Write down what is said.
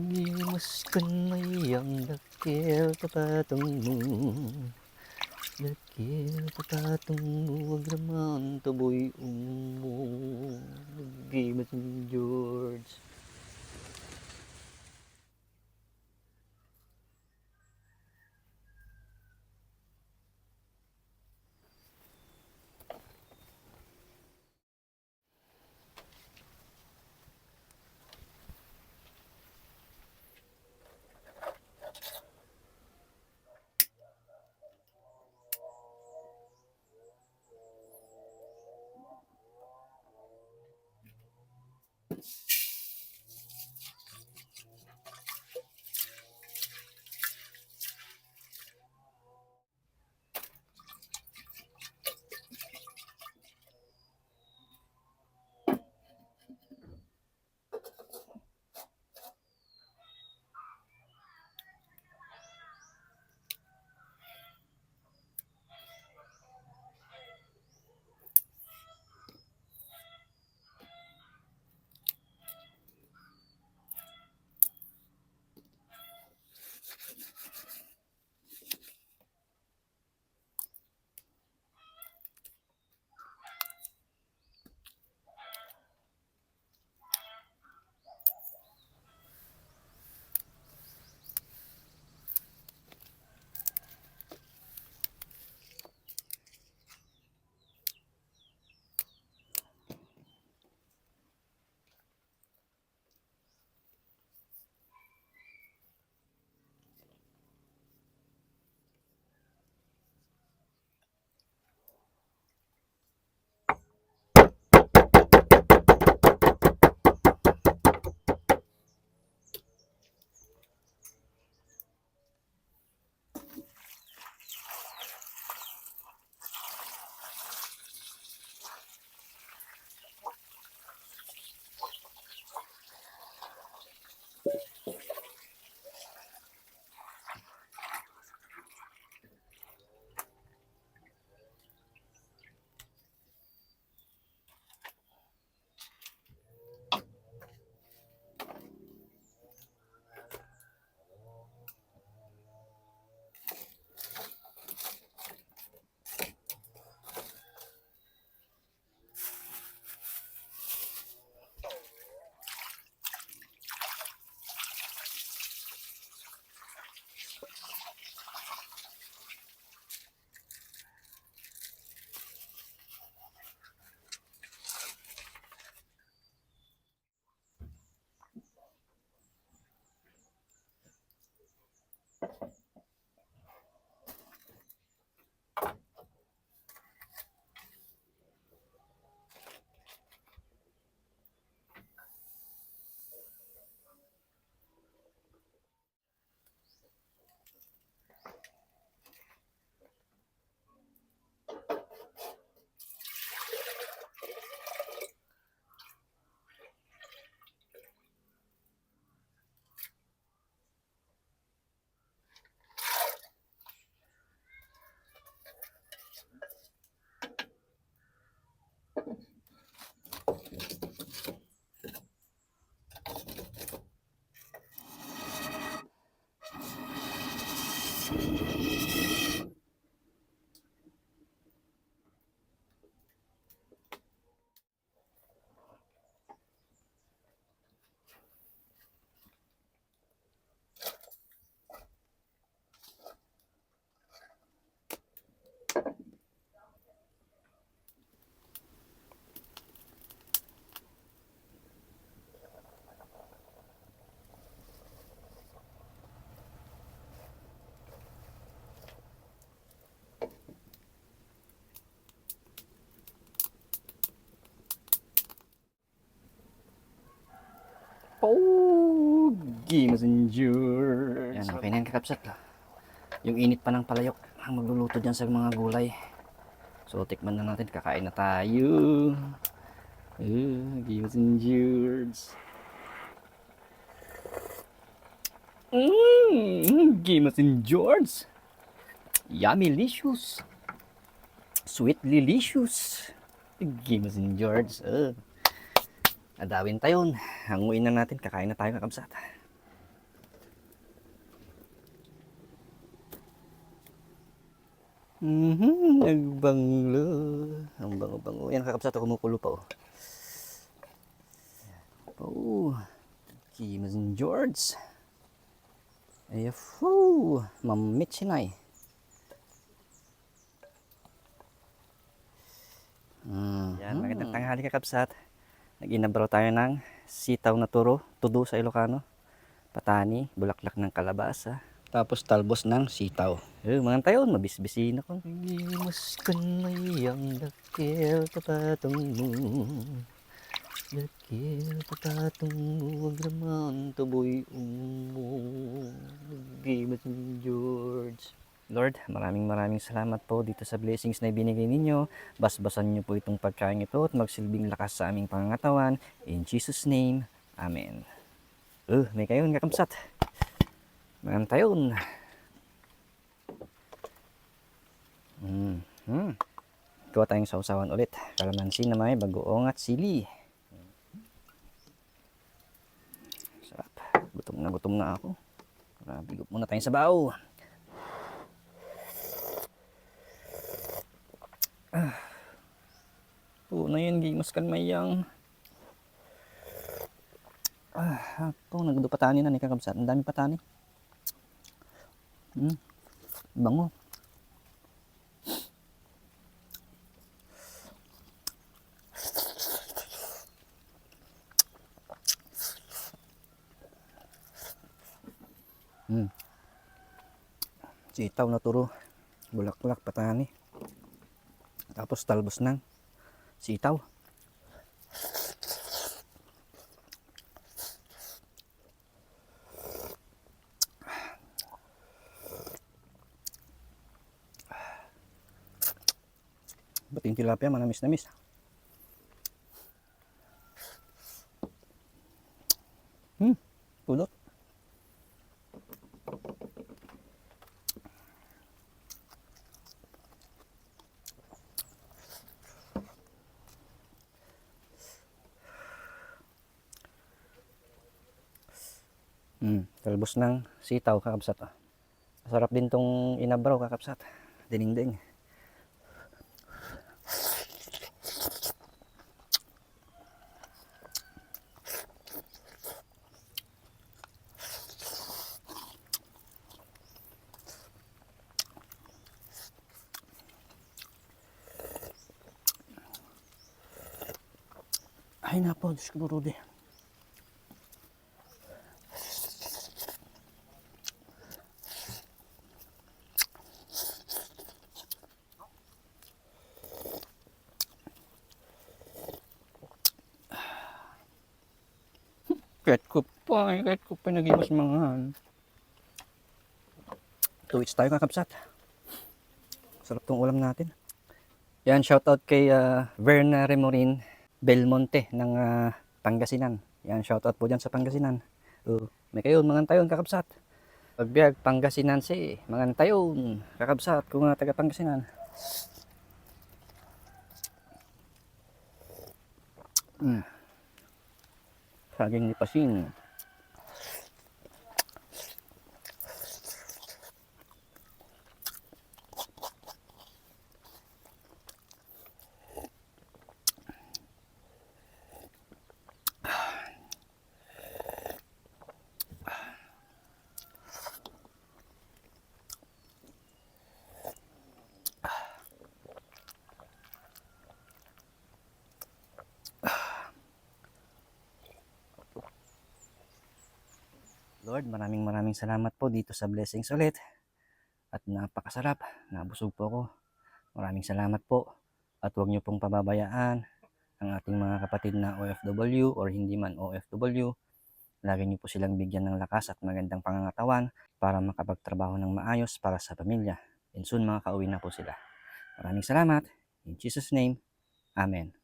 Limaskan mayang dakil tapatong mo. Dakil tapatong mo, wag naman taboy mo. Game at George. Pogi Messenger. Yan, okay na yan kakapsat. Yung init pa ng palayok ang magluluto dyan sa mga gulay. So tikman na natin, kakain na tayo. Pogi Messenger. Pogi Messenger. Yummy licious. Sweet delicious. Pogi Messenger. Adawin tayo. Hanguin na natin. Kakain na tayo kakabsat. Nagbanglo. Ang bango-bango. Yan, kakapsat, kumukulo pa, oh. Oh, Kimas and George. Ayafu, mamit sinay. Yan, magandang tanghali kakapsat. Nag-inabraw tayo ng sitaw na tudo sa Ilocano. Patani, bulaklak ng kalabasa. Tapos talbos ng sitaw. Mga tayon, mabisbisin ako. Mas kanayang dakil tapatong mo. Dakil tapatong mo. Agraman taboy umo. Gimas ni George. Lord, maraming salamat po dito sa blessings na ibinigay ninyo. Basbasan niyo po itong pagkain ito at magsilbing lakas sa aming pangangatawan. In Jesus' name, Amen. May kayon kakamsat. Mga tayon. Kuha tayong sausawan ulit. Kalamansi na may bagoong at sili. Sarap. Gutom na ako. Bigop muna tayong sabaw. Na yun, gimas kan mayang. Ako, nagdupatani na ni kakabsat. Ang dami patani. Bango. Sitaw na turo. Bulaklak, patani. Tapos talbos ng sitaw. Bating tilapia, manamis-namis. Pulot. Talbos ng sitaw kakapsat. Masarap din tong inabraw kakapsat. Dinding. Ay napo, Diyos ko Rudy. Kahit ko pa nag-iwas mga 2 weeks tayo kakapsat. Sarap tong ulam natin. Yan, shoutout kay Verna Remorin Belmonte ng Pangasinan. Yan, shoutout po dyan sa Pangasinan. May kayon, mga tayon kakapsat. Pagbiag, Pangasinan si mga tayon kakapsat kung taga Pangasinan. Saging lipasin. Lord, maraming salamat po dito sa blessings ulit. At napakasarap. Nabusog po ako. Maraming salamat po. At huwag niyo pong pababayaan ang ating mga kapatid na OFW or hindi man OFW. Lagi niyo po silang bigyan ng lakas at magandang pangangatawan para makapagtrabaho ng maayos para sa pamilya. And soon makakauwi na po sila. Maraming salamat. In Jesus' name, Amen.